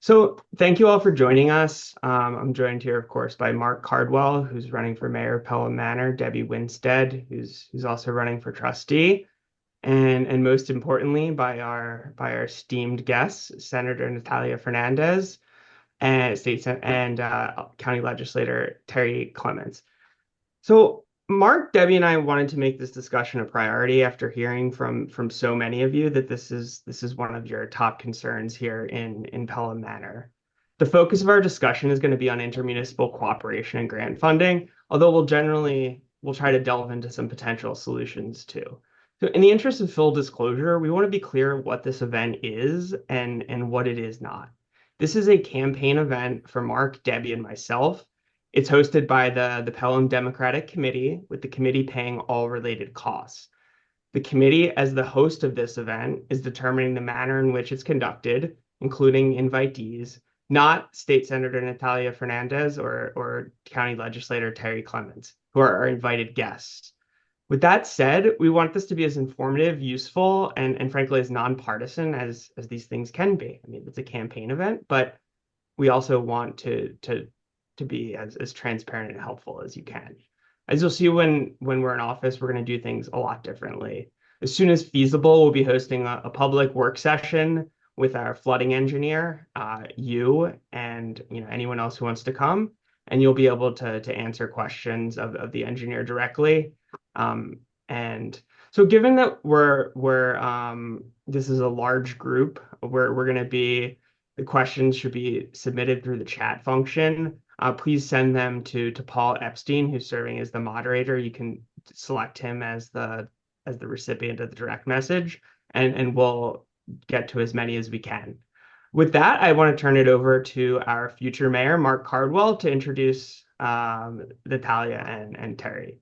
So thank you all for joining us. I'm joined here, of course, by Mark Cardwell, who's running for mayor of Pelham Manor, Debbie Winstead, who's also running for trustee, and most importantly, by our esteemed guests, Senator Natalia Fernandez and County Legislator Terry Clements. So Mark, Debbie, and I wanted to make this discussion a priority after hearing from so many of you that this is one of your top concerns here in Pelham Manor. The focus of our discussion is going to be on intermunicipal cooperation and grant funding, although we'll try to delve into some potential solutions too. So in the interest of full disclosure, we want to be clear what this event is and what it is not. This is a campaign event for Mark, Debbie, and myself. It's hosted by the Pelham Democratic Committee, with the committee paying all related costs. The committee, as the host of this event, is determining the manner in which it's conducted, including invitees, not State Senator Natalia Fernandez or County Legislator Terry Clements, who are our invited guests. With that said, we want this to be as informative, useful, and frankly, as nonpartisan as these things can be. I mean, it's a campaign event, but we also want to be as transparent and helpful as you can. As you'll see when we're in office, we're going to do things a lot differently. As soon as feasible, we'll be hosting a public work session with our flooding engineer, you, and anyone else who wants to come, and you'll be able to answer questions of the engineer directly. And so, given that this is a large group, we're going to be the questions should be submitted through the chat function. Please send them to Paul Epstein, who's serving as the moderator. You can select him as the recipient of the direct message, and we'll get to as many as we can. With that, I want to turn it over to our future mayor, Mark Cardwell, to introduce Natalia and Terry.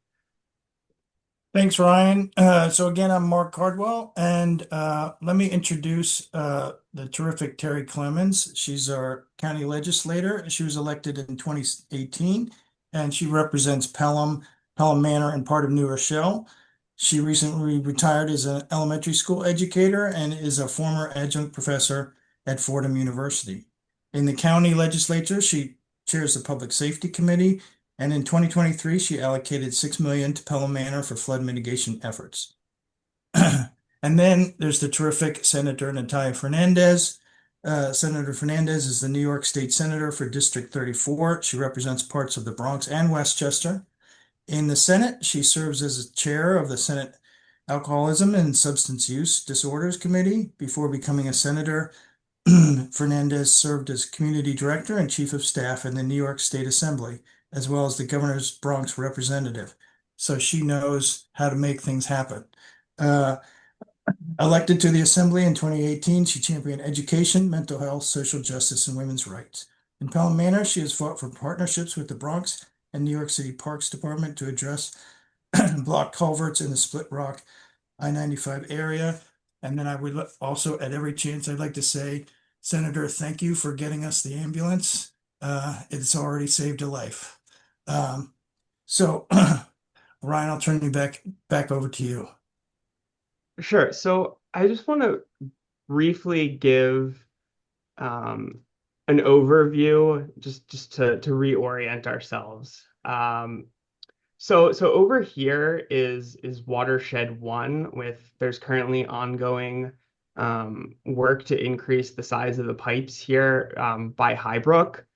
Thanks, Ryan. So again, I'm Mark Cardwell, and let me introduce the terrific Terry Clemens. She's our county legislator. She was elected in 2018, and she represents Pelham Manor, and part of New Rochelle. She recently retired as an elementary school educator and is a former adjunct professor at Fordham University. In the county legislature, she chairs the Public Safety Committee, and in 2023, she allocated $6 million to Pelham Manor for flood mitigation efforts. And then there's the terrific Senator Natalia Fernandez. Senator Fernandez is the New York State Senator for District 34. She represents parts of the Bronx and Westchester. In the Senate, she serves as chair of the Senate Alcoholism and Substance Use Disorders Committee. Before becoming a senator, Fernandez served as community director and chief of staff in the New York State Assembly, as well as the governor's Bronx representative. So she knows how to make things happen. Elected to the Assembly in 2018, she championed education, mental health, social justice, and women's rights. In Pelham Manor, she has fought for partnerships with the Bronx and New York City Parks Department to address block culverts in the Split Rock I-95 area. And then I would also, at every chance, I'd like to say, Senator, thank you for getting us the ambulance. It's already saved a life. So, Ryan, I'll turn you back over to you. Sure. So I just want to briefly give an overview, just to reorient ourselves. So over here is Watershed 1, there's currently ongoing work to increase the size of the pipes here by Highbrook.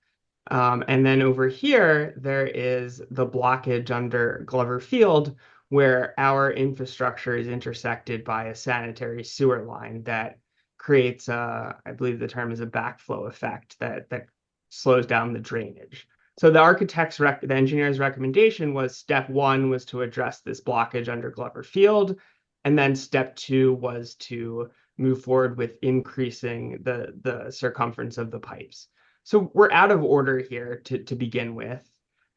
And then over here, there is the blockage under Glover Field, where our infrastructure is intersected by a sanitary sewer line that creates I believe the term is a backflow effect that slows down the drainage. So the engineer's recommendation was step one was to address this blockage under Glover Field, and then step two was to move forward with increasing the circumference of the pipes. So we're out of order here to begin with,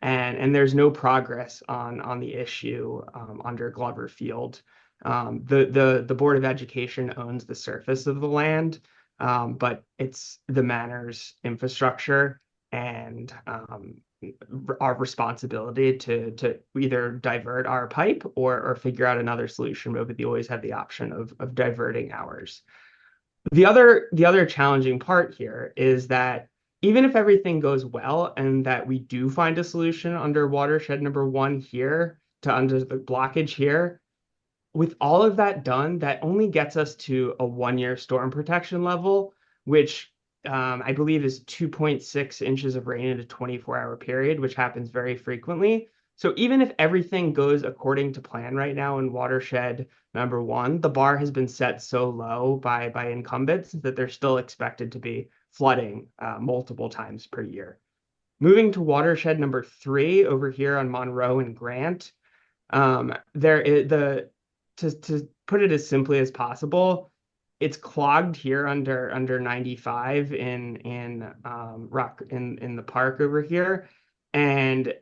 and there's no progress on the issue under Glover Field. The Board of Education owns the surface of the land, but it's the manor's infrastructure and our responsibility to either divert our pipe or figure out another solution, but we always have the option of diverting ours. The other challenging part here is that even if everything goes well and that we do find a solution under watershed number one here to under the blockage here, with all of that done, that only gets us to a 1 year storm protection level, which I believe is 2.6 inches of rain in a 24-hour period, which happens very frequently. So even if everything goes according to plan right now in watershed number one, the bar has been set so low by incumbents that they're still expected to be flooding multiple times per year. Moving to watershed number three over here on Monroe and Grant, there is to put it as simply as possible, it's clogged here under 95 in rock in the park over here, and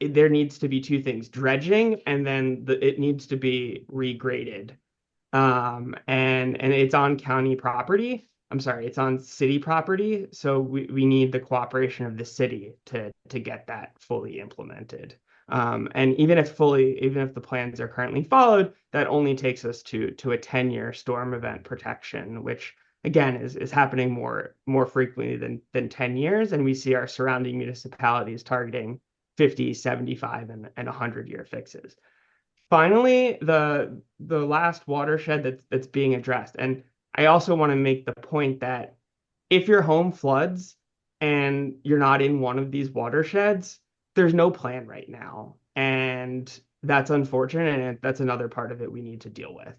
there needs to be two things: dredging, and then it needs to be regraded. And it's on county property. I'm sorry, it's on city property. So we need the cooperation of the city to get that fully implemented. And even if the plans are currently followed, that only takes us to a 10-year storm event protection, which again is happening more frequently than 10 years. And we see our surrounding municipalities targeting 50, 75, and 100-year fixes. Finally, the last watershed that's being addressed. And I also want to make the point that if your home floods and you're not in one of these watersheds, there's no plan right now. And that's unfortunate, and that's another part of it we need to deal with.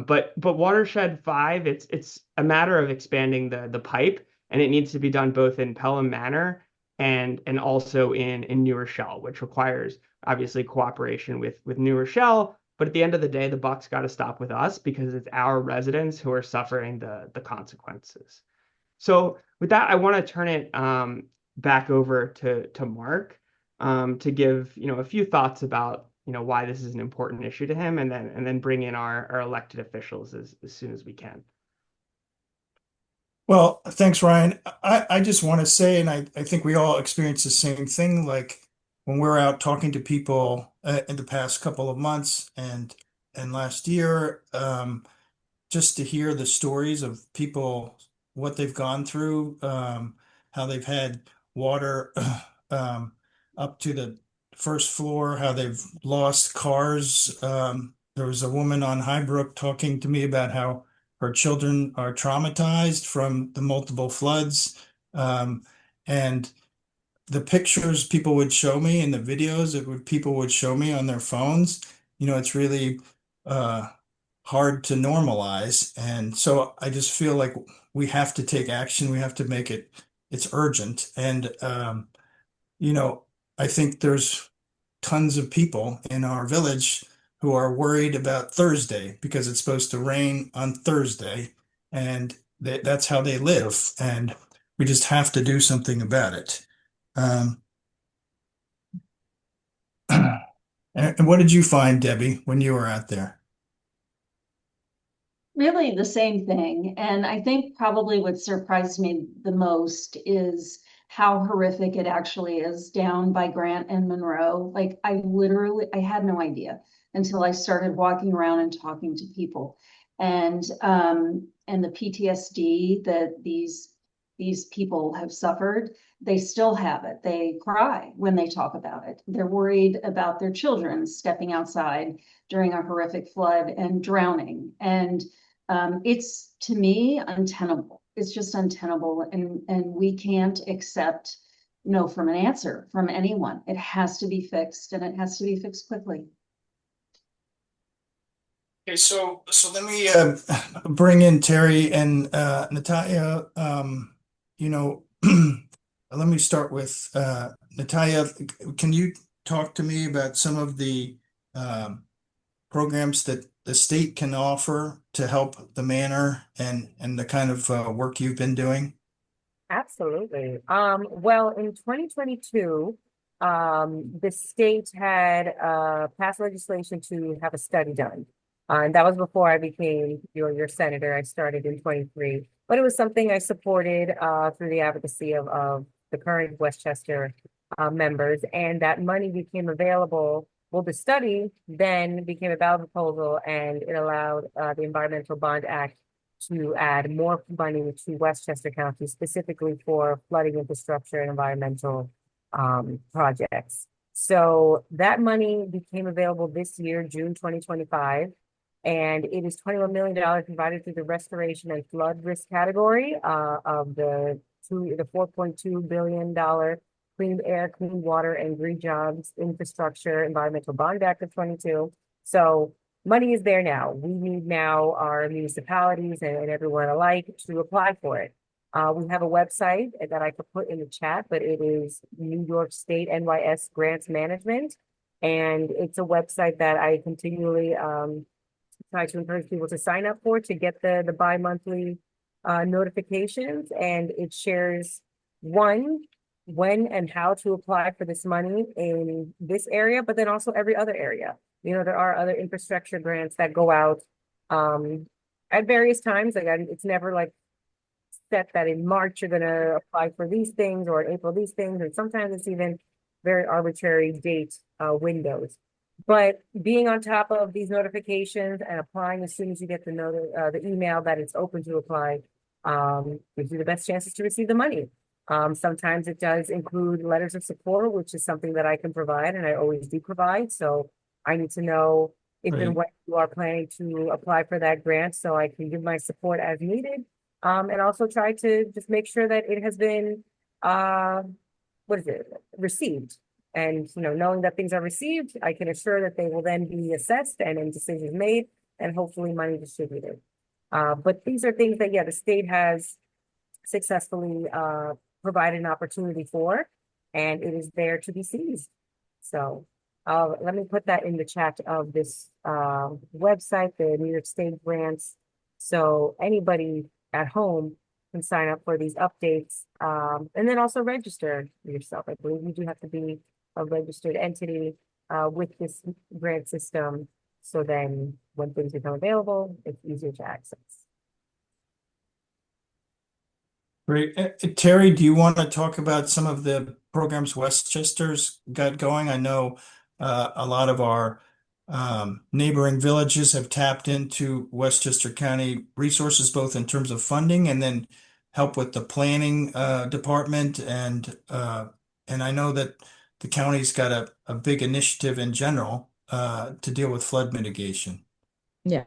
But watershed five, it's a matter of expanding the pipe, and it needs to be done both in Pelham Manor and also in New Rochelle, which requires obviously cooperation with New Rochelle. But at the end of the day, the buck's got to stop with us because it's our residents who are suffering the consequences. So with that, I want to turn it back over to Mark to give a few thoughts about why this is an important issue to him, and then bring in our elected officials as soon as we can. Well, thanks, Ryan. I just want to say, and I think we all experience the same thing, like when we're out talking to people in the past couple of months and last year, just to hear the stories of people, what they've gone through, how they've had water up to the first floor, how they've lost cars. There was a woman on Highbrook talking to me about how her children are traumatized from the multiple floods. And the pictures people would show me and the videos people would show me on their phones, it's really uh, hard to normalize. And so I just feel like we have to take action. We have to make it's urgent. And, you know, I think there's tons of people in our village who are worried about Thursday because it's supposed to rain on Thursday, and that's how they live. And we just have to do something about it. Um, and what did you find, Debbie, when you were out there? Really the same thing. And I think probably what surprised me the most is how horrific it actually is down by Grant and Monroe. Like I had no idea until I started walking around and talking to people. And the PTSD that these people have suffered, they still have it. They cry when they talk about it. They're worried about their children stepping outside during a horrific flood and drowning. And it's, to me, untenable. It's just untenable, and we can't accept no from an answer from anyone. It has to be fixed, and it has to be fixed quickly. Okay, so let me bring in Terry and Natalia. You know, let me start with Natalia. Can you talk to me about some of the um, programs that the state can offer to help the manor and the kind of work you've been doing? Absolutely. Well, in 2022, the state had passed legislation to have a study done. And that was before I became your senator. I started in 23, but it was something I supported through the advocacy of the current Westchester members, and that money became available. Well, the study then became a ballot proposal, and it allowed the Environmental Bond Act to add more money to Westchester County, specifically for flooding infrastructure and environmental projects. So that money became available this year, June 2025, and it is $21 million provided through the restoration and flood risk category of the $4.2 billion Clean Air, Clean Water, and Green Jobs Infrastructure Environmental Bond Act of 22. So money is there now. We need now our municipalities and everyone alike to apply for it. We have a website that I could put in the chat, but it is New York State NYS Grants Management. And it's a website that I continually try to encourage people to sign up for to get the bi-monthly notifications. And it shares when and how to apply for this money in this area, but then also every other area. You know, there are other infrastructure grants that go out at various times. Like it's never like set that in March you're going to apply for these things or in April these things, and sometimes it's even very arbitrary date windows. But being on top of these notifications and applying as soon as you get the email that it's open to apply gives you the best chances to receive the money. Sometimes it does include letters of support, which is something that I can provide, and I always do provide. So I need to know if and when you are planning to apply for that grant so I can give my support as needed. And also try to just make sure that it has been, received. And, you know, knowing that things are received, I can assure that they will then be assessed and then decisions made and hopefully money distributed. But these are things that, yeah, the state has successfully provided an opportunity for, and it is there to be seized. So let me put that in the chat of this website, the New York State grants. So anybody at home can sign up for these updates and then also register yourself. I believe you do have to be a registered entity with this grant system. So then when things become available, it's easier to access. Great. Terry, do you want to talk about some of the programs Westchester's got going? I know a lot of our neighboring villages have tapped into Westchester County resources, both in terms of funding and then help with the planning department. And I know that the county's got a big initiative in general to deal with flood mitigation. Yes.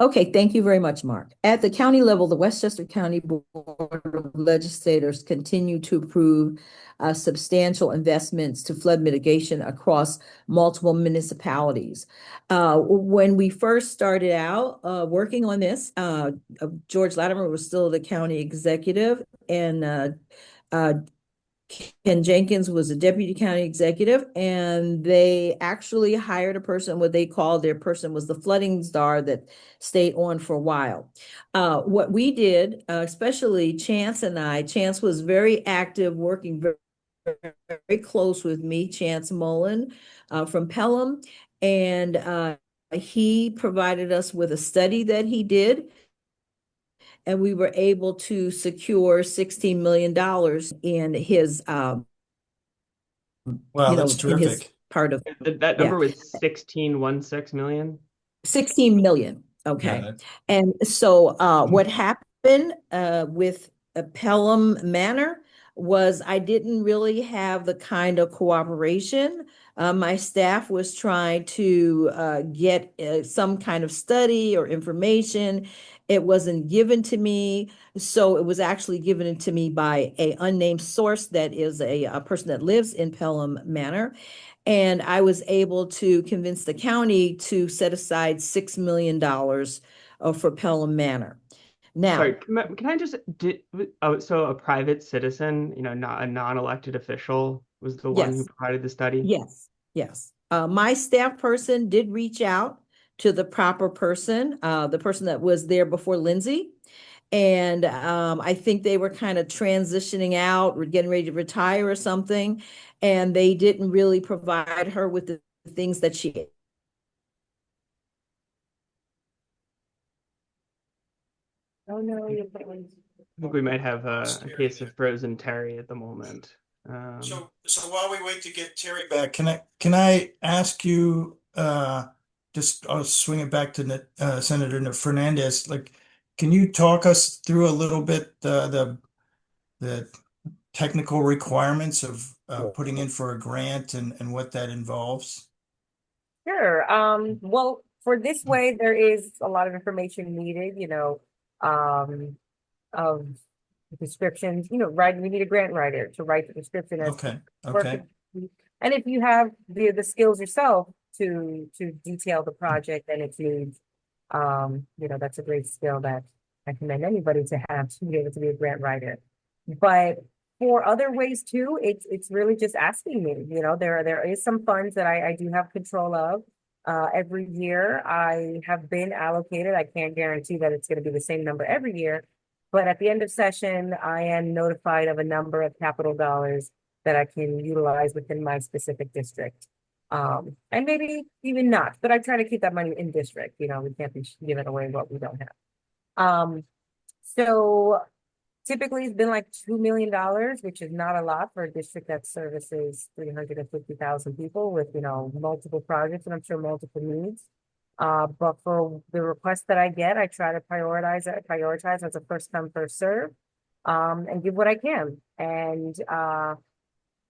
Okay, thank you very much, Mark. At the county level, the Westchester County Board of Legislators continue to approve substantial investments to flood mitigation across multiple municipalities. When we first started out working on this, George Latimer was still the county executive, and Ken Jenkins was a deputy county executive, and they actually hired a person, what they called their person was the flooding czar that stayed on for a while. What we did, especially Chance and I, Chance was very active, working very close with me, Chance Mullen from Pelham, and he provided us with a study that he did. And we were able to secure $16 million in his, Wow, that's terrific. in his part of That number was 16.16 million. 16 million. Okay. Yeah. And so what happened with Pelham Manor was I didn't really have the kind of cooperation. My staff was trying to get some kind of study or information. It wasn't given to me. So it was actually given to me by an unnamed source that is a person that lives in Pelham Manor. And I was able to convince the county to set aside $6 million for Pelham Manor. Now, Sorry, can I just so a private citizen, you know, not a non-elected official, was the one who provided the study? Yes. My staff person did reach out to the proper person, the person that was there before Lindsay. And I think they were kind of transitioning out or getting ready to retire or something. And they didn't really provide her with the things that she. Oh, no. I think we might have a case of frozen Terry at the moment. So while we wait to get Terry back, can I ask you, just I'll swing it back to Senator Fernandez, like, can you talk us through a little bit the technical requirements of putting in for a grant and what that involves? Sure. Well, for this way, there is a lot of information needed, of descriptions, right? We need a grant writer to write the description as to Okay, work. okay. And if you have the skills yourself to detail the project and its needs, that's a great skill that I commend anybody to have to be able to be a grant writer. But for other ways too, it's really just asking me, there is some funds that I do have control of. Every year I have been allocated. I can't guarantee that it's going to be the same number every year, but at the end of session, I am notified of a number of capital dollars that I can utilize within my specific district. And maybe even not, but I try to keep that money in district. We can't be giving away what we don't have. So typically it's been like $2 million, which is not a lot for a district that services 350,000 people with, multiple projects and I'm sure multiple needs. But for the requests that I get, I try to prioritize as a first come, first serve, and give what I can. And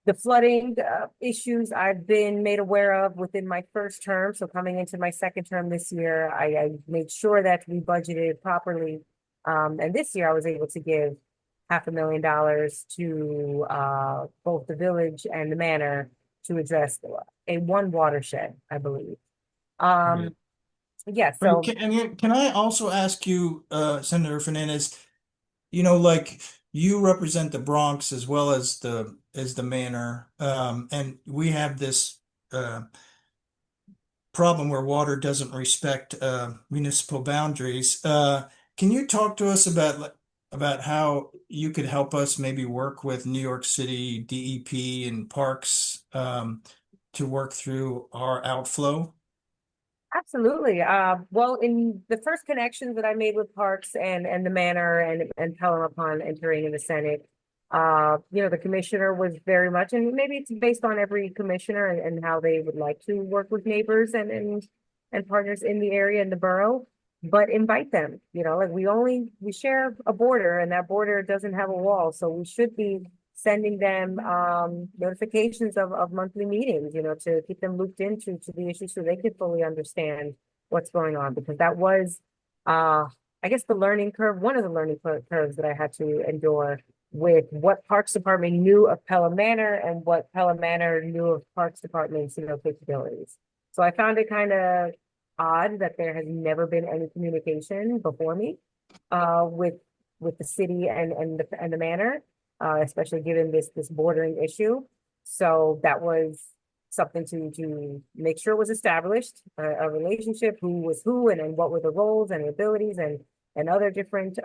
the flooding issues I've been made aware of within my first term. So coming into my second term this year, I made sure that we budgeted properly. And this year I was able to give $500,000 to both the village and the manor to address one watershed, I believe. Yeah, so Can I also ask you, Senator Fernandez, like you represent the Bronx as well as the manor, and we have this problem where water doesn't respect municipal boundaries. Can you talk to us about how you could help us maybe work with New York City DEP and Parks to work through our outflow? absolutely. Well, in the first connections that I made with Parks and the Manor and Pelham upon entering in the Senate, the commissioner was very much, and maybe it's based on every commissioner and how they would like to work with neighbors and partners in the area and the borough, but invite them. Like we share a border, and that border doesn't have a wall, so we should be sending them notifications of monthly meetings, to keep them looped into the issue so they can fully understand what's going on. Because that was, I guess, the learning curve, one of the learning curves that I had to endure with what Parks Department knew of Pelham Manor and what Pelham Manor knew of Parks Department's, capabilities. So I found it kind of odd that there has never been any communication before me with the city and the manor. Especially given this bordering issue. So that was something to make sure was established, a relationship, who was who, and what were the roles and abilities and other different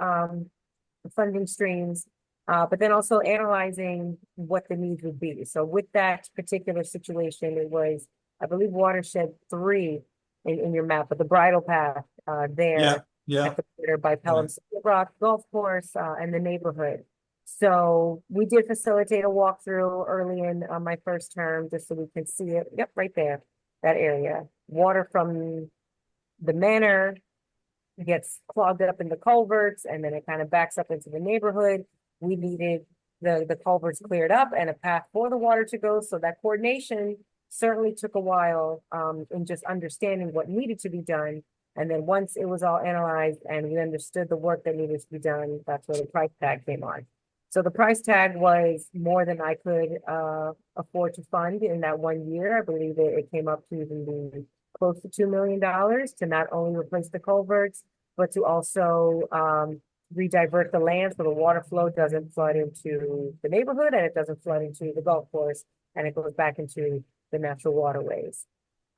funding streams, but then also analyzing what the needs would be. So with that particular situation, it was, I believe, watershed 3 in your map, but the bridle path there at the border by Pelham Rock Golf Course and the neighborhood. So we did facilitate a walkthrough early in my first term, just so we can see it. Yep, right there, that area. Water from the manor gets clogged up in the culverts, and then it kind of backs up into the neighborhood. We needed the culverts cleared up and a path for the water to go. So that coordination certainly took a while in just understanding what needed to be done. And then once it was all analyzed and we understood the work that needed to be done, that's where the price tag came on. So the price tag was more than I could afford to fund in that 1 year. I believe it came up to even be close to $2 million to not only replace the culverts, but to also redivert the land so the water flow doesn't flood into the neighborhood and it doesn't flood into the golf course and it goes back into the natural waterways.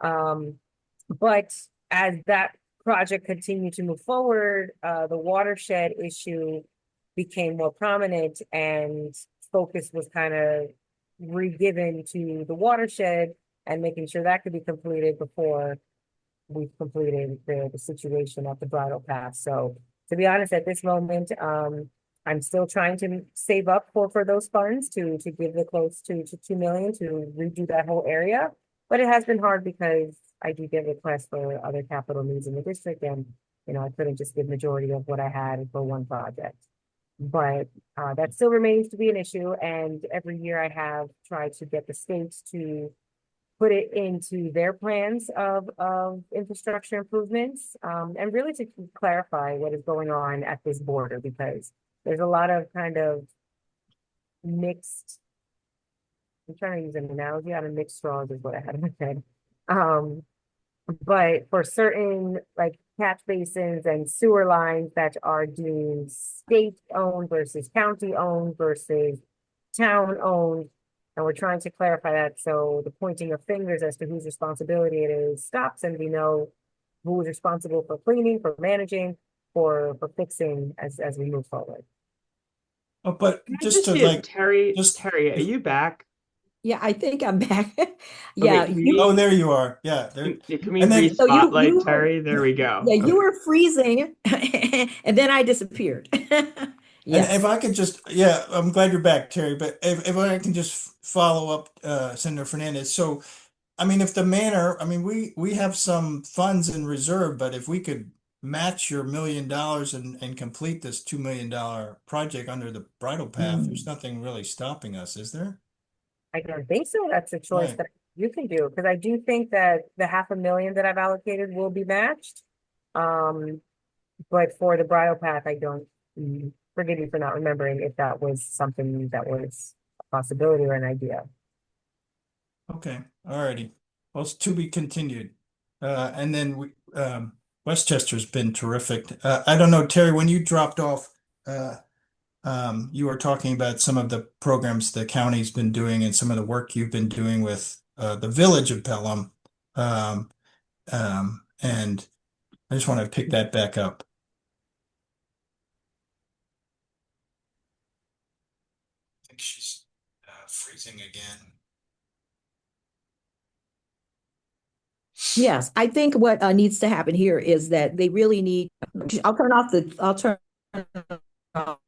But as that project continued to move forward, the watershed issue became more prominent and focus was kind of re-given to the watershed and making sure that could be completed before we've completed the situation at the bridle path. So to be honest, at this moment, I'm still trying to save up for those funds to give the close to 2 million to redo that whole area. But it has been hard because I do get requests for other capital needs in the district, and I couldn't just give majority of what I had for one project. But that still remains to be an issue. And every year I have tried to get the states to put it into their plans of infrastructure improvements, and really to clarify what is going on at this border, because there's a lot of kind of mixed, I'm trying to use an analogy out of mixed straws is what I had in my head. Um, but for certain like catch basins and sewer lines that are deemed state owned versus county owned versus town owned, and we're trying to clarify that. So the pointing of fingers as to whose responsibility it is stops, and we know who is responsible for cleaning, for managing, for fixing as we move forward. Oh, but Can I just just to see if like, just Terry, are if, you back? Yeah, I think I'm back. Okay, Yeah, can you, oh, we there you are. Yeah, there. can we And then so you re-spotlight you were, Terry? There we go. yeah, you Okay. were freezing and then I disappeared. And if Yes. I could just, yeah, I'm glad you're back, Terry, but if I can just follow up, Senator Fernandez. So, I mean, if the manor, I mean, we have some funds in reserve, but if we could match your $1 million and complete this $2 million project under the bridle path, there's Mm. nothing really stopping us, is there? I don't think so. That's a choice Right. that you can do, because I do think that the 500,000 that I've allocated will be matched. Um, but for the bridle path, I don't, forgive me for not remembering if that was something that was a possibility or an idea. Okay. All righty. Well, it's to be continued. And then Westchester's been terrific. I don't know, Terry, when you dropped off, you were talking about some of the programs the county's been doing and some of the work you've been doing with the village of Pelham. Um, and I just want to pick that back up. I think she's freezing again. Yes, I think what needs to happen here is that they really need, I'll turn off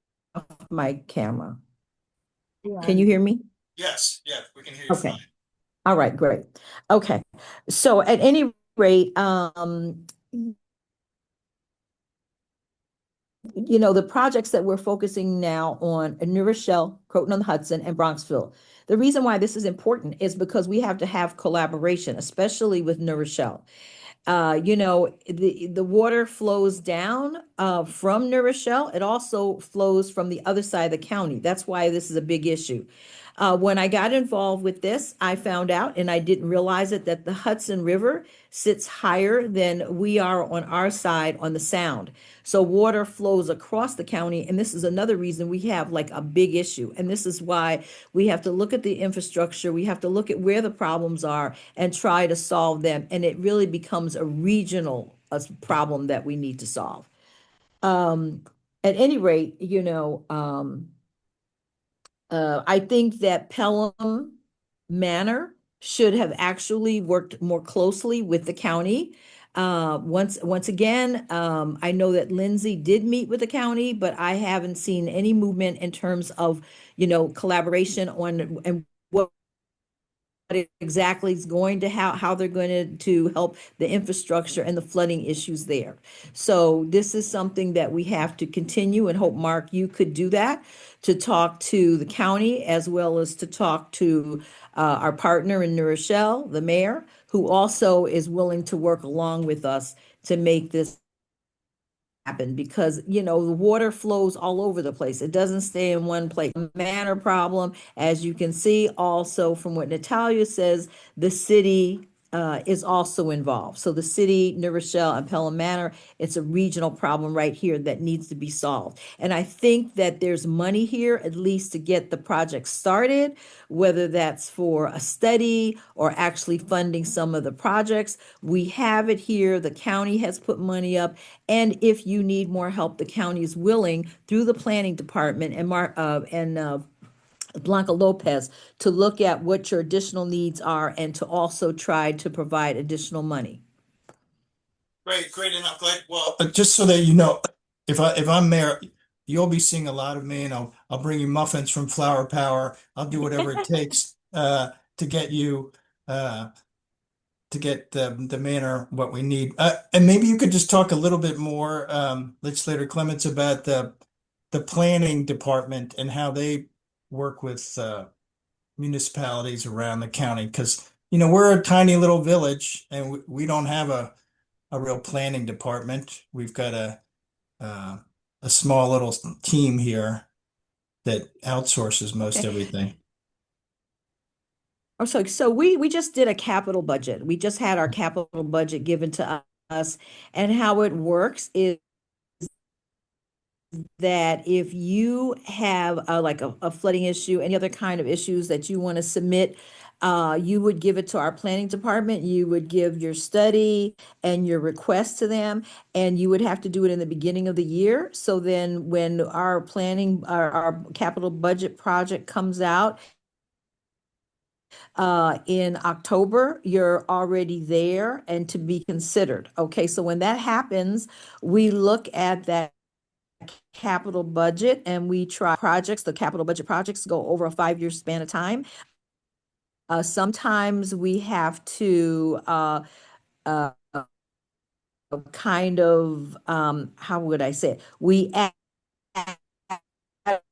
my camera. Yeah. Can you hear me? Yes, yeah, we can hear you Okay. fine. All right, great. Okay. So at any rate, the projects that we're focusing now on in New Rochelle, Croton-on-the-Hudson, and Bronxville. The reason why this is important is because we have to have collaboration, especially with New Rochelle. The water flows down from New Rochelle. It also flows from the other side of the county. That's why this is a big issue. When I got involved with this, I found out, and I didn't realize it, that the Hudson River sits higher than we are on our side on the Sound. So water flows across the county, and this is another reason we have like a big issue. And this is why we have to look at the infrastructure, we have to look at where the problems are and try to solve them. And it really becomes a regional problem that we need to solve. Um, at any rate, I think that Pelham Manor should have actually worked more closely with the county. Once again, I know that Lindsay did meet with the county, but I haven't seen any movement in terms of, collaboration on and what exactly is going to how they're going to help the infrastructure and the flooding issues there. So this is something that we have to continue, and hope, Mark, you could do that, to talk to the county as well as to talk to our partner in New Rochelle, the mayor, who also is willing to work along with us to make this happen, because the water flows all over the place. It doesn't stay in one place. Manor problem, as you can see also from what Natalia says, the city is also involved. So the city, New Rochelle and Pelham Manor, it's a regional problem right here that needs to be solved. And I think that there's money here at least to get the project started, whether that's for a study or actually funding some of the projects. We have it here. The county has put money up. And if you need more help, the county is willing through the planning department and Blanca Lopez to look at what your additional needs are and to also try to provide additional money. Great, great, and I'm glad. Well, just so that you know, if I'm mayor, you'll be seeing a lot of me, and I'll bring you muffins from Flower Power. I'll do whatever it takes to get you the manor what we need. And maybe you could just talk a little bit more, Legislator Clements, about the planning department and how they work with municipalities around the county. Because, we're a tiny little village and we don't have a real planning department. We've got a small little team here that outsources most everything. Oh, so we just did a capital budget. We just had our capital budget given to us, and how it works is that if you have like a flooding issue, any other kind of issues that you want to submit, you would give it to our planning department. You would give your study and your request to them, and you would have to do it in the beginning of the year. So then when our planning, our capital budget project comes out, in October, you're already there and to be considered. Okay, so when that happens, we look at that capital budget and we try projects, the capital budget projects go over a 5-year span of time. Sometimes we have to kind of, how would I say it? We add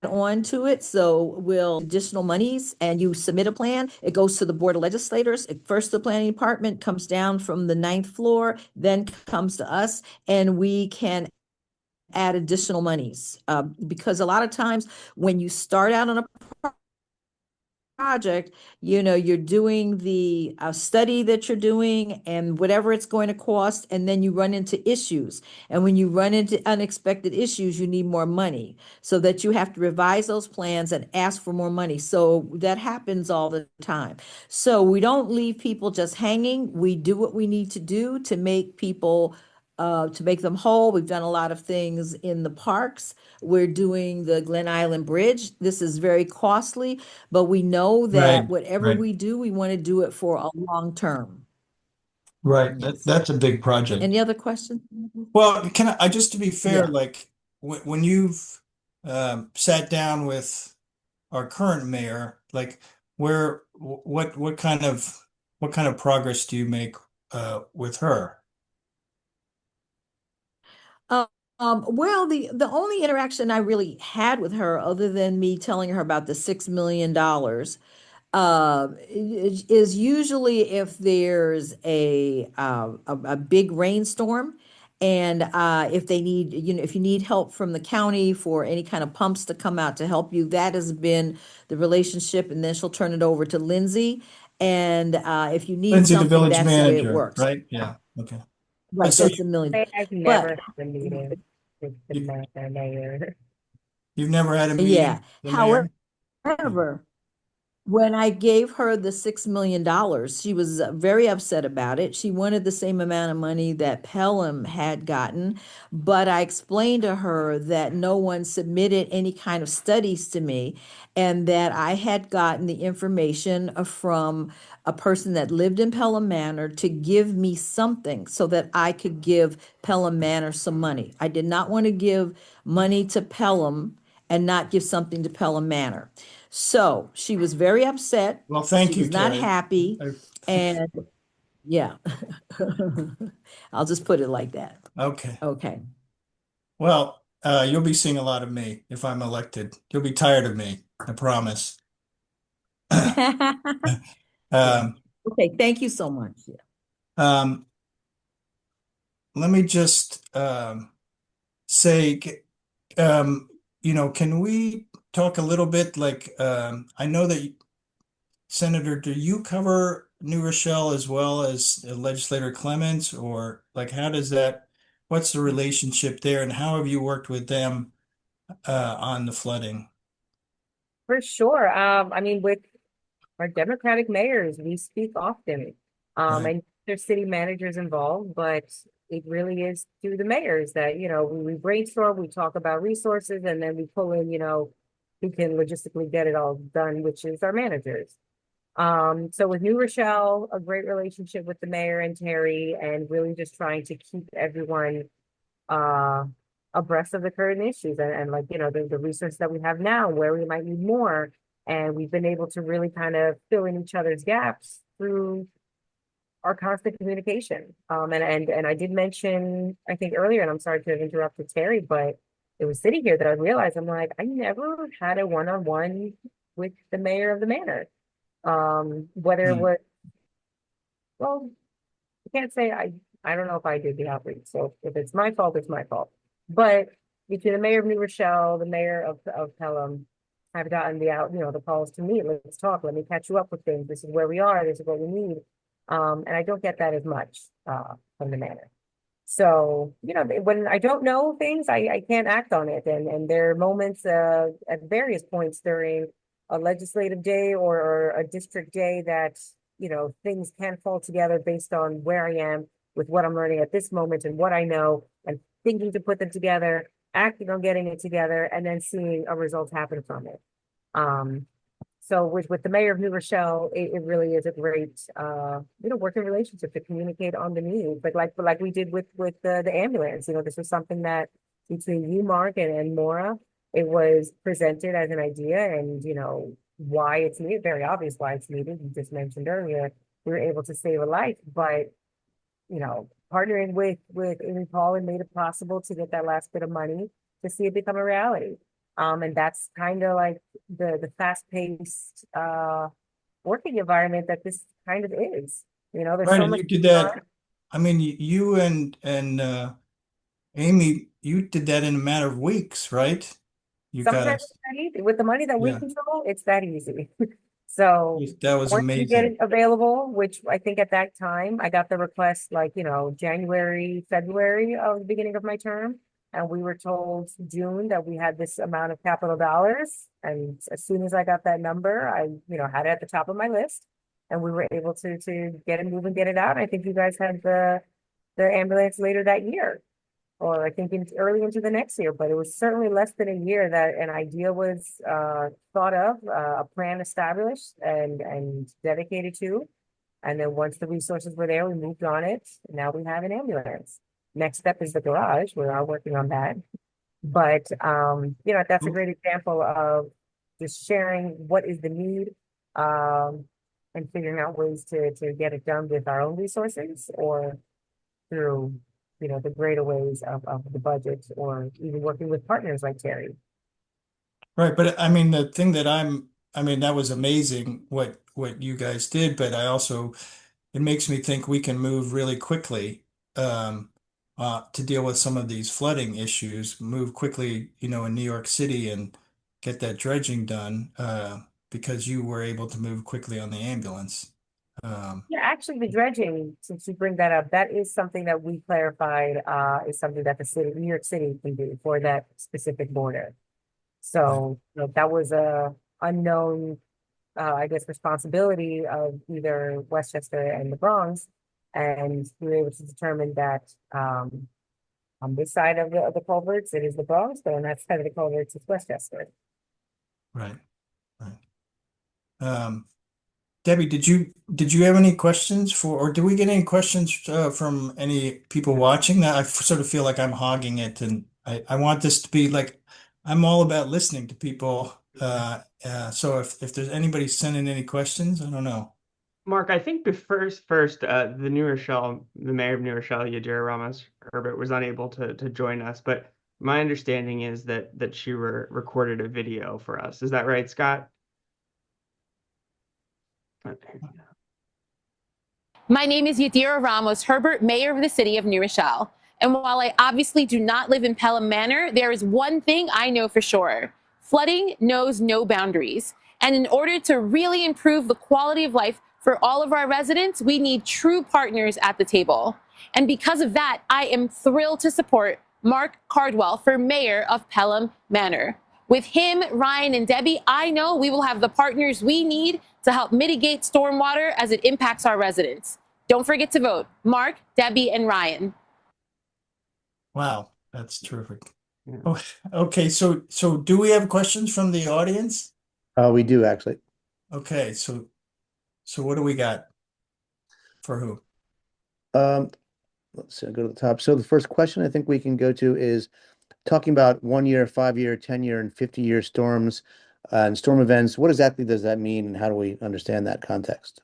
on to it. So we'll additional monies and you submit a plan. It goes to the Board of Legislators. First, the planning department comes down from the 9th floor, then comes to us, and we can add additional monies. Because a lot of times when you start out on a project, you're doing the study that you're doing and whatever it's going to cost, and then you run into issues. And when you run into unexpected issues, you need more money, so that you have to revise those plans and ask for more money. So that happens all the time. So we don't leave people just hanging. We do what we need to do to make people to make them whole. We've done a lot of things in the parks. We're doing the Glen Island Bridge. This is very costly, but we know that Right, whatever right, we do, we want to do it for a long term. right. Yes. That's a big project. Any other questions? Well, just to be fair, Yeah. like when you've sat down with our current mayor, like what kind of progress do you make with her? Uh, well, the only interaction I really had with her, other than me telling her about the $6 million, is usually if there's a big rainstorm, and if they need, if you need help from the county for any kind of pumps to come out to help you, that has been the relationship, and then she'll turn it over to Lindsay. And if you need Lindsay, the something, village that's the way it manager, works. right? Yeah. Okay. Right, So that's a million. I've never But had a meeting with the you, mayor. you've never had a meeting yeah, with the mayor? however, when I gave her the $6 million, she was very upset about it. She wanted the same amount of money that Pelham had gotten, but I explained to her that no one submitted any kind of studies to me, and that I had gotten the information from a person that lived in Pelham Manor to give me something so that I could give Pelham Manor some money. I did not want to give money to Pelham and not give something to Pelham Manor. So she was very upset. Well, She thank you, was not Terry. happy. I- And yeah, I'll just put it like that. Okay. Okay. Well, you'll be seeing a lot of me if I'm elected. You'll be tired of me, I promise. Yeah. Um, Okay. Thank you so much. Yeah. um, let me just say, can we talk a little bit like I know that Senator, do you cover New Rochelle as well as Legislator Clements, or like what's the relationship there, and how have you worked with them on the flooding? For sure. I mean, with our Democratic mayors, we speak often. Right. And there's city managers involved, but it really is through the mayors that, we brainstorm, we talk about resources, and then we pull in, who can logistically get it all done, which is our managers. So with New Rochelle, a great relationship with the mayor and Terry, and really just trying to keep everyone uh abreast of the current issues, and like, the resources that we have now, where we might need more. And we've been able to really kind of fill in each other's gaps through our constant communication. And I did mention, I think earlier, and I'm sorry to have interrupted Terry, but it was sitting here that I realized I'm like, I never had a one-on-one with the mayor of the manor. Whether it Hmm. was, well, I can't say I don't know if I did the outreach. So if it's my fault, it's my fault. But between the mayor of New Rochelle, the mayor of Pelham, I've gotten the calls to meet. Let's talk. Let me catch you up with things. This is where we are. This is what we need. And I don't get that as much from the manor. So, when I don't know things, I can't act on it. And there are moments at various points during a legislative day or a district day that, things can fall together based on where I am with what I'm learning at this moment and what I know and thinking to put them together, acting on getting it together, and then seeing a result happen from it. Um, so with the mayor of New Rochelle, it really is a great working relationship to communicate on the needs. Like we did with the ambulance. This was something that between you, Mark, and Maura, it was presented as an idea and why it's needed, very obvious why it's needed. You just mentioned earlier, we were able to save a life, but partnering with Amy Paul and made it possible to get that last bit of money to see it become a reality. And that's kind of like the fast-paced working environment that this kind of is. There's Right, so and much you did going on. that. I mean, you and Amy, you did that in a matter of weeks, right? You got Sometimes us. it's that easy. With the money that we Yeah, control, it's that easy. So that was once you get amazing. it available, which I think at that time I got the request like, January, February of the beginning of my term. And we were told June that we had this amount of capital dollars. And as soon as I got that number, I, had it at the top of my list. And we were able to get it moving, get it out. I think you guys had the ambulance later that year or I think early into the next year, but it was certainly less than a year that an idea was thought of, a plan established and dedicated to. And then once the resources were there, we moved on it. Now we have an ambulance. Next step is the garage. We are working on that. But that's a great example of just sharing what is the need and figuring out ways to get it done with our own resources or through the greater ways of the budget or even working with partners like Terry. Right, but I mean, the thing that I mean, that was amazing what you guys did, but it makes me think we can move really quickly um, to deal with some of these flooding issues, move quickly, in New York City and get that dredging done because you were able to move quickly on the ambulance. Yeah, actually the dredging, since you bring that up, that is something that we clarified is something that the city, New York City can do for that specific border. Right, So that was a unknown I guess responsibility of either Westchester and the Bronx. And we were able to determine that on this side of the culverts, it is the Bronx, but on that side of the culverts, it's Westchester. right, right. Um, Debbie, did you have any questions or did we get any questions from any people watching? That I sort of feel like I'm hogging it, and I want this to be like I'm all about listening to people. So if there's anybody sending any questions, I don't know. Mark, I think the mayor of New Rochelle, Yadira Ramos Herbert, was unable to join us, but my understanding is that she recorded a video for us. Is that right, Scott? My name is Yadira Ramos Herbert, Mayor of the City of New Rochelle. And while I obviously do not live in Pelham Manor, there is one thing I know for sure. Flooding knows no boundaries. And in order to really improve the quality of life for all of our residents, we need true partners at the table. And because of that, I am thrilled to support Mark Cardwell for Mayor of Pelham Manor. With him, Ryan, and Debbie, I know we will have the partners we need to help mitigate stormwater as it impacts our residents. Don't forget to vote. Mark, Debbie, and Ryan. Wow, that's terrific. Yeah. Oh, okay, so do we have questions from the audience? We do actually. Okay, so what do we got for who? Let's see, I'll go to the top. So the first question I think we can go to is talking about 1 year, 5 year, 10 year, and 50 year storms and storm events. What exactly does that mean, and how do we understand that context?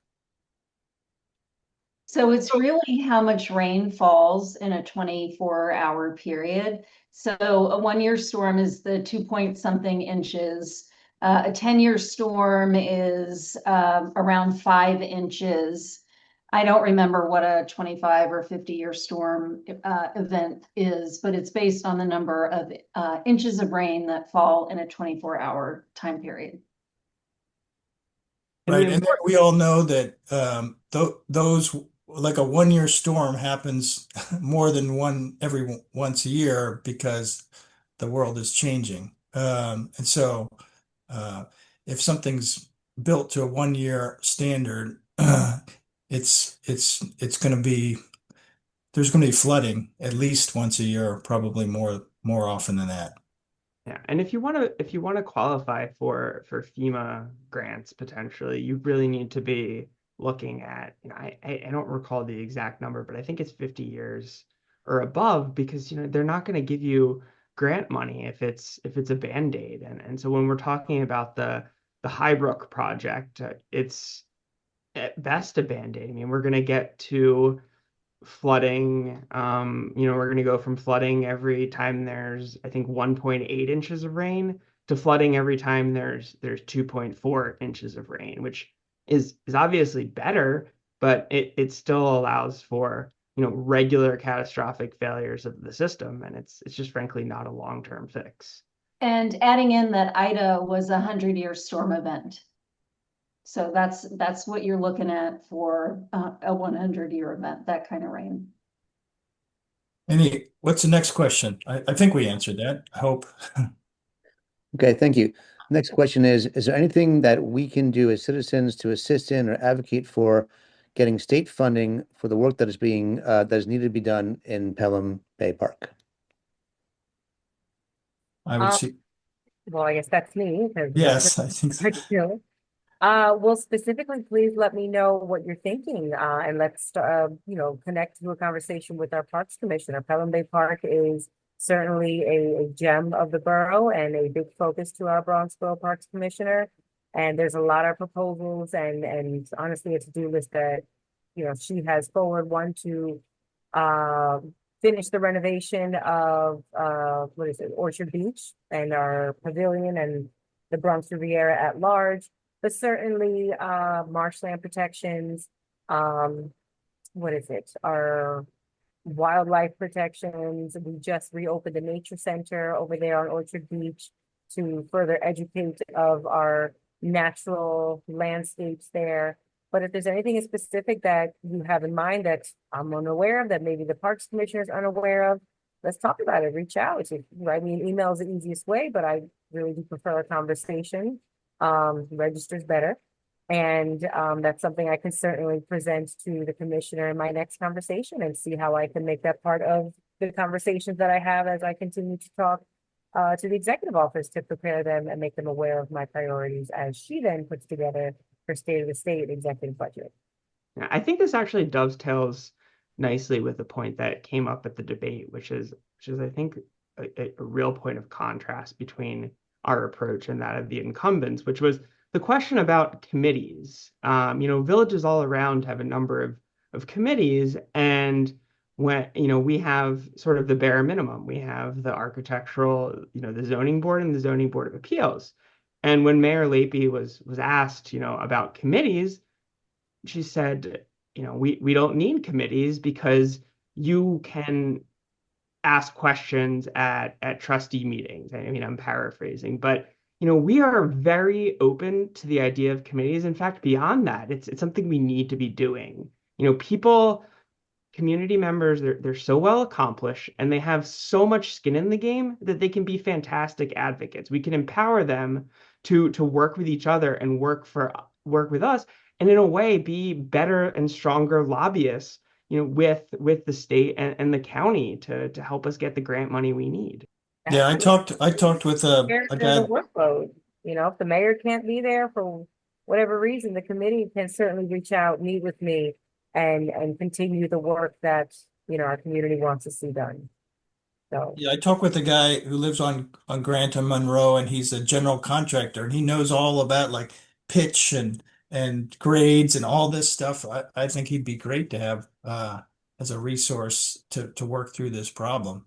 So it's really how much rain falls in a 24-hour period. So a 1-year storm is the 2 point something inches. A 10-year storm is around 5 inches. I don't remember what a 25 or 50-year storm event is, but it's based on the number of inches of rain that fall in a 24-hour time period. And Right, and then we all know that those, like a 1-year storm happens more than once a year because the world is changing. And so uh, if something's built to a 1-year standard, it's going to be there's going to be flooding at least once a year, probably more often than that. Yeah, and if you want to qualify for FEMA grants potentially, you really need to be looking at, I don't recall the exact number, but I think it's 50 years or above because they're not going to give you grant money if it's a Band-Aid. And so when we're talking about the Highbrook project, it's at best a Band-Aid. I mean, we're going to get to flooding. We're going to go from flooding every time there's, I think, 1.8 inches of rain to flooding every time there's 2.4 inches of rain, which is obviously better, but it still allows for, regular catastrophic failures of the system, and it's just frankly not a long-term fix. And adding in that Ida was a 100-year storm event. So that's what you're looking at for a 100-year event, that kind of rain. What's the next question? I think we answered that, I hope. Okay, thank you. Next question is there anything that we can do as citizens to assist in or advocate for getting state funding for the work that is needed to be done in Pelham Bay Park? I would see. Well, I guess that's me. Yes, I think so. Well, specifically, please let me know what you're thinking, and let's, connect to a conversation with our Parks Commissioner. Pelham Bay Park is certainly a gem of the borough and a big focus to our Bronxville Parks Commissioner. And there's a lot of proposals and honestly, a to-do list that, she has forward. One to finish the renovation of, what is it, Orchard Beach and our pavilion and the Bronx Riviera at large. But certainly marshland protections, what is it? Our wildlife protections. We just reopened the nature center over there on Orchard Beach to further educate of our natural landscapes there. But if there's anything specific that you have in mind that I'm unaware of, that maybe the Parks Commissioner is unaware of, let's talk about it. Reach out. Write me an email is the easiest way, but I really do prefer a conversation. Registers better. And that's something I can certainly present to the commissioner in my next conversation and see how I can make that part of the conversations that I have as I continue to talk to the executive office to prepare them and make them aware of my priorities as she then puts together her state of the state executive budget. Yeah, I think this actually dovetails nicely with the point that came up at the debate, which is I think a real point of contrast between our approach and that of the incumbents, which was the question about committees. Villages all around have a number of committees, and when we have sort of the bare minimum. We have the architectural, the zoning board and the zoning board of appeals. And when Mayor Leahy was asked, about committees, she said, we don't need committees because you can ask questions at trustee meetings. I mean, I'm paraphrasing, but we are very open to the idea of committees. In fact, beyond that, it's something we need to be doing. Community members, they're so well accomplished and they have so much skin in the game that they can be fantastic advocates. We can empower them to work with each other and work with us, and in a way be better and stronger lobbyists, with the state and the county to help us get the grant money we need. Yeah, I talked with a guy. The workload. If the mayor can't be there for whatever reason, the committee can certainly reach out, meet with me, and continue the work that our community wants to see done. So Yeah, I talked with a guy who lives on Grant and Monroe, and he's a general contractor, and he knows all about like pitch and and grades and all this stuff. I think he'd be great to have as a resource to work through this problem.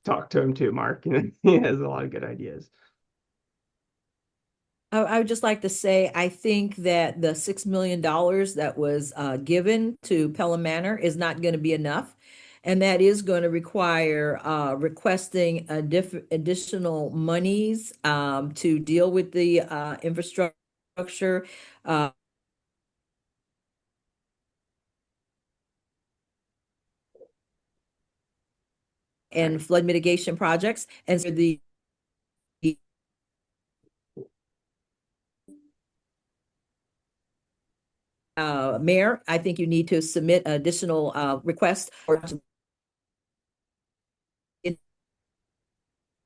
Talk to him too, Mark. He has a lot of good ideas. I would just like to say, I think that the $6 million that was given to Pelham Manor is not going to be enough. And that is going to require requesting additional monies to deal with the infrastructure. Uh, and flood mitigation projects. And so the mayor, I think you need to submit additional requests or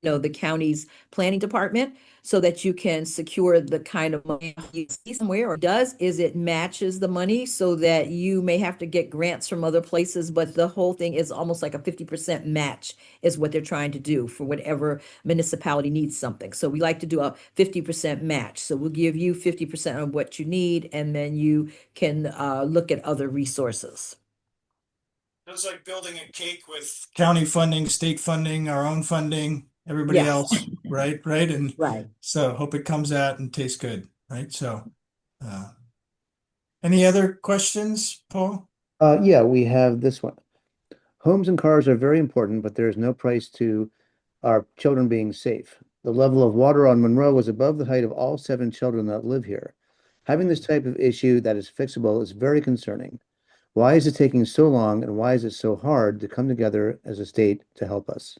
the county's planning department so that you can secure the kind of money you see somewhere, or does is it matches the money so that you may have to get grants from other places, but the whole thing is almost like a 50% match is what they're trying to do for whatever municipality needs something. So we like to do a 50% match. So we'll give you 50% of what you need, and then you can look at other resources. It's like building a cake with county funding, state funding, our own funding, everybody Yes. else, right? Right. And Right. so hope it comes out and tastes good, right? So any other questions, Paul? Yeah, we have this one. Homes and cars are very important, but there is no price to our children being safe. The level of water on Monroe was above the height of all 7 children that live here. Having this type of issue that is fixable is very concerning. Why is it taking so long, and why is it so hard to come together as a state to help us?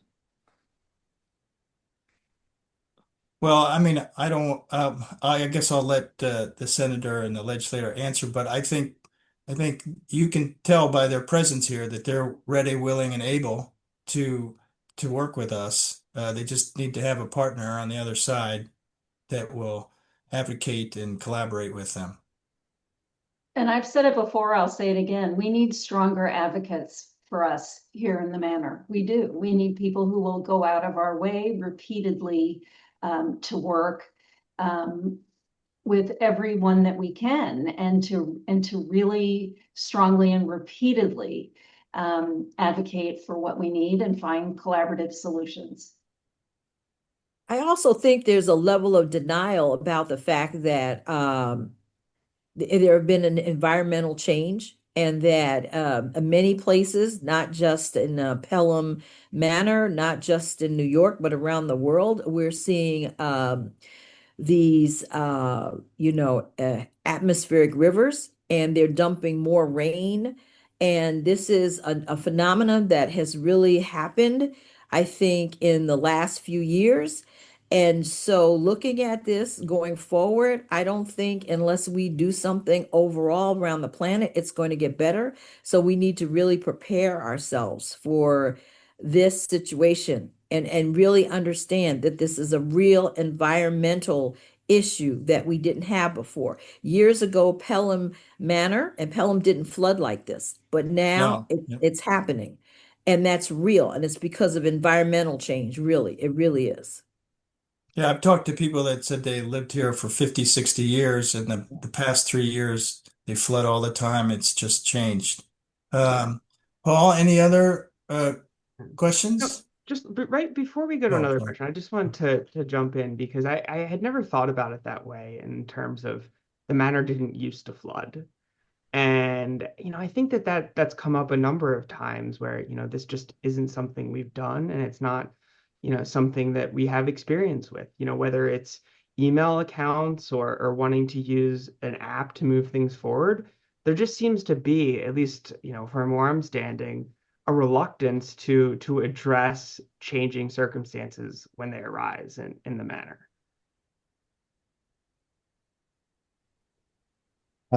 Well, I mean, I don't, I guess I'll let the senator and the legislator answer, but I think you can tell by their presence here that they're ready, willing, and able to work with us. They just need to have a partner on the other side that will advocate and collaborate with them. And I've said it before, I'll say it again. We need stronger advocates for us here in the manor. We do. We need people who will go out of our way repeatedly to work with everyone that we can, and to really strongly and repeatedly advocate for what we need and find collaborative solutions. I also think there's a level of denial about the fact that there have been an environmental change, and that many places, not just in Pelham Manor, not just in New York, but around the world, we're seeing these atmospheric rivers, and they're dumping more rain. And this is a phenomenon that has really happened, I think, in the last few years. And so looking at this going forward, I don't think unless we do something overall around the planet, it's going to get better. So we need to really prepare ourselves for this situation, and really understand that this is a real environmental issue that we didn't have before. Years ago, Pelham Manor and Pelham didn't flood like this, but now No. Yep. it's happening. And that's real. And it's because of environmental change, really. It really is. Yeah, I've talked to people that said they lived here for 50, 60 years, and the past 3 years they flood all the time. It's just changed. Paul, any other questions? But right before we go to Oh, another sorry. question, I just wanted to jump in because I had never thought about it that way in terms of the manor didn't used to flood. And, I think that's come up a number of times where, this just isn't something we've done, and it's not, something that we have experience with, whether it's email accounts or wanting to use an app to move things forward. There just seems to be, at least, from where I'm standing, a reluctance to address changing circumstances when they arise in the manner.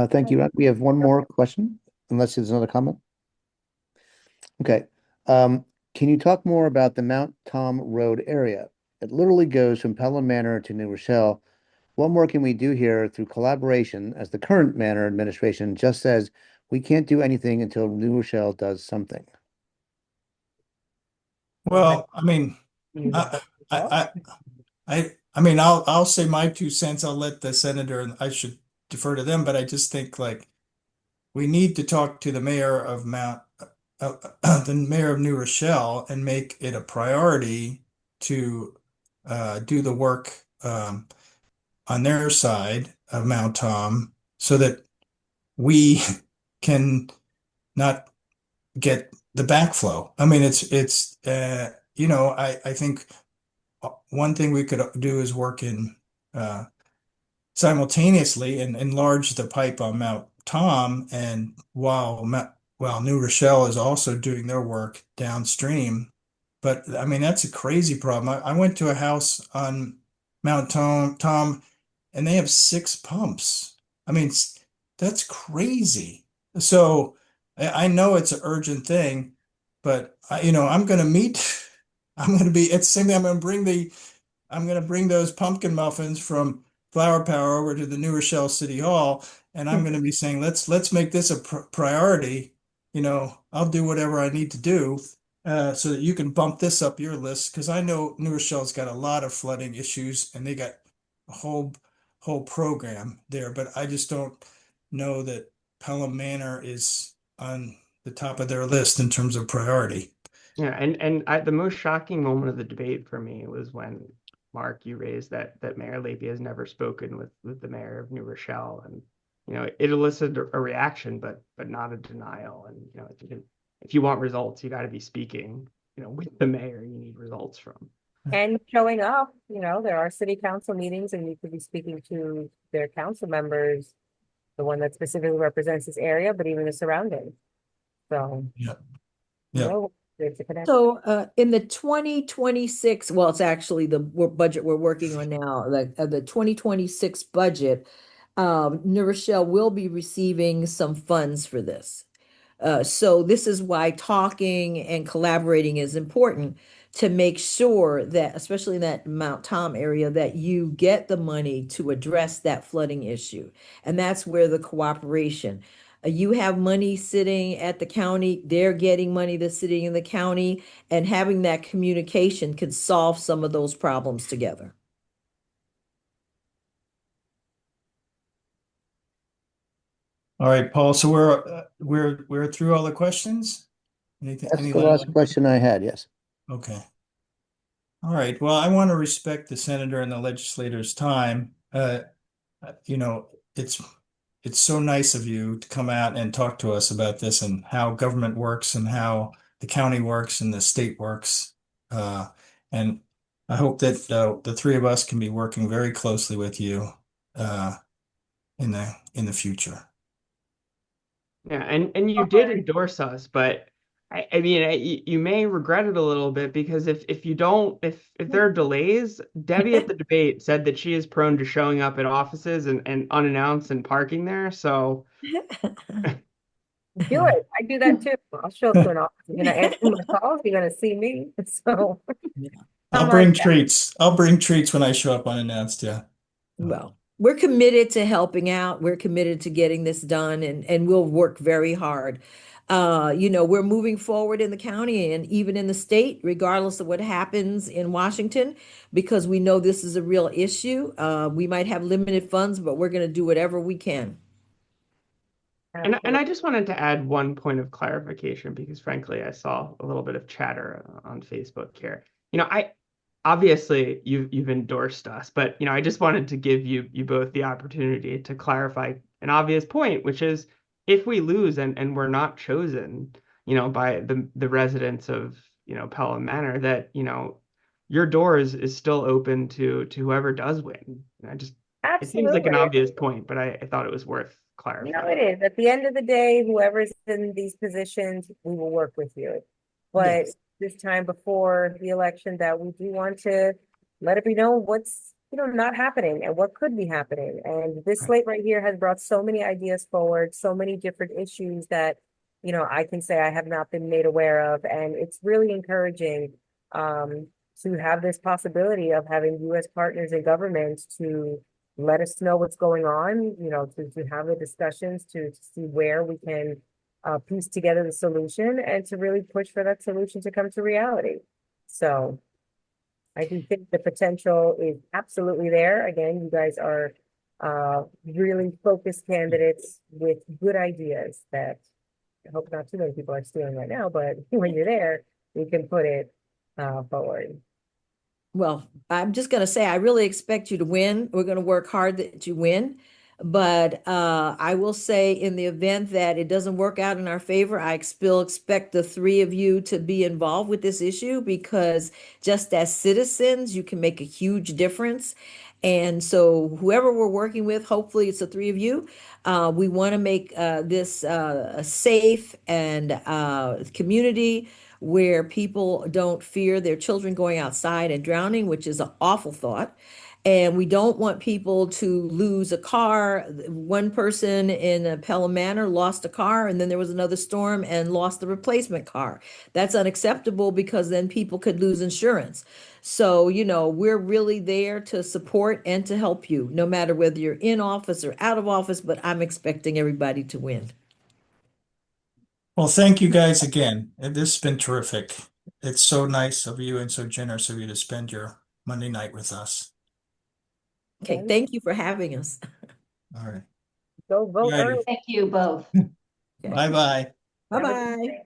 Thank you, Ron. We have one more question, unless there's another comment. Okay. Can you talk more about the Mount Tom Road area? It literally goes from Pelham Manor to New Rochelle. What more can we do here through collaboration, as the current Manor administration just says we can't do anything until New Rochelle does something? Well, I mean, I mean, I'll say my 2 cents. I'll let the senator, and I should defer to them, but I just think like we need to talk to the mayor of the mayor of New Rochelle and make it a priority to do the work on their side of Mount Tom so that we can not get the backflow. I mean, I think one thing we could do is work in simultaneously and enlarge the pipe on Mount Tom, and while New Rochelle is also doing their work downstream. But I mean, that's a crazy problem. I went to a house on Mount Tom, and they have 6 pumps. I mean, that's crazy. So I know it's an urgent thing, but I'm going to meet. I'm going to be. It's the same thing. I'm going to bring those pumpkin muffins from Flower Power over to the New Rochelle City Hall, and I'm going to be saying, let's make this a priority. I'll do whatever I need to do so that you can bump this up your list, because I know New Rochelle's got a lot of flooding issues and they got a whole program there, but I just don't know that Pelham Manor is on the top of their list in terms of priority. Yeah, the most shocking moment of the debate for me was when Mark, you raised that Mayor Leahy has never spoken with the mayor of New Rochelle, and it elicited a reaction, but not a denial. And if you want results, you got to be speaking. With the mayor, you need results from. And showing up, there are city council meetings and you could be speaking to their council members, the one that specifically represents this area, but even the surrounding. So, Yeah. Yeah. there's a connection. So in the 2026, well, it's actually the budget we're working on now, the 2026 budget, New Rochelle will be receiving some funds for this. So this is why talking and collaborating is important, to make sure that, especially in that Mount Tom area, that you get the money to address that flooding issue. And that's where the cooperation. You have money sitting at the county, they're getting money that's sitting in the county, and having that communication can solve some of those problems together. All right, Paul. So we're through all the questions. That's the last question I had. Yes. Okay. All right. Well, I want to respect the senator and the legislator's time. It's so nice of you to come out and talk to us about this and how government works and how the county works and the state works. And I hope that the three of us can be working very closely with you in the future. Yeah, and you did endorse us, but I mean, you may regret it a little bit, because if there are delays, Debbie at the debate said that she is prone to showing up at offices and unannounced and parking there. So Do it. I do that too. I'll show up to an office. You're gonna answer my calls. You're gonna see me. So I'll bring treats. I'll bring treats when I show up unannounced. Yeah. Well, we're committed to helping out. We're committed to getting this done, and we'll work very hard. We're moving forward in the county and even in the state, regardless of what happens in Washington, because we know this is a real issue. We might have limited funds, but we're going to do whatever we can. And I just wanted to add one point of clarification, because frankly, I saw a little bit of chatter on Facebook here. I obviously you've endorsed us, but I just wanted to give you both the opportunity to clarify an obvious point, which is, if we lose and we're not chosen, by the residents of Pelham Manor, that your door is still open to whoever does win. It seems like an obvious point, but I thought it was worth clarifying. No, it is. At the end of the day, whoever's in these positions, we will work with you. But Yes. this time before the election, that we do want to let it be known what's not happening and what could be happening. And this slate right here has brought so many ideas forward, so many different issues that I can say I have not been made aware of, and it's really encouraging to have this possibility of having U.S. partners in government to let us know what's going on, to have the discussions to see where we can piece together the solution and to really push for that solution to come to reality. So I do think the potential is absolutely there. Again, you guys are really focused candidates with good ideas that I hope not too many people are stealing right now, but when you're there, you can put it forward. Well, I'm just going to say, I really expect you to win. We're going to work hard that you win. But I will say, in the event that it doesn't work out in our favor, I still expect the three of you to be involved with this issue, because just as citizens, you can make a huge difference. And so whoever we're working with, hopefully it's the three of you. We want to make this a safe and community where people don't fear their children going outside and drowning, which is an awful thought. And we don't want people to lose a car. One person in Pelham Manor lost a car, and then there was another storm and lost the replacement car. That's unacceptable, because then people could lose insurance. So, we're really there to support and to help you, no matter whether you're in office or out of office, but I'm expecting everybody to win. Well, thank you guys again. This has been terrific. It's so nice of you and so generous of you to spend your Monday night with us. Okay, thank you for having us. All right. Go vote Righty. early. Thank you both. Bye-bye. Bye-bye.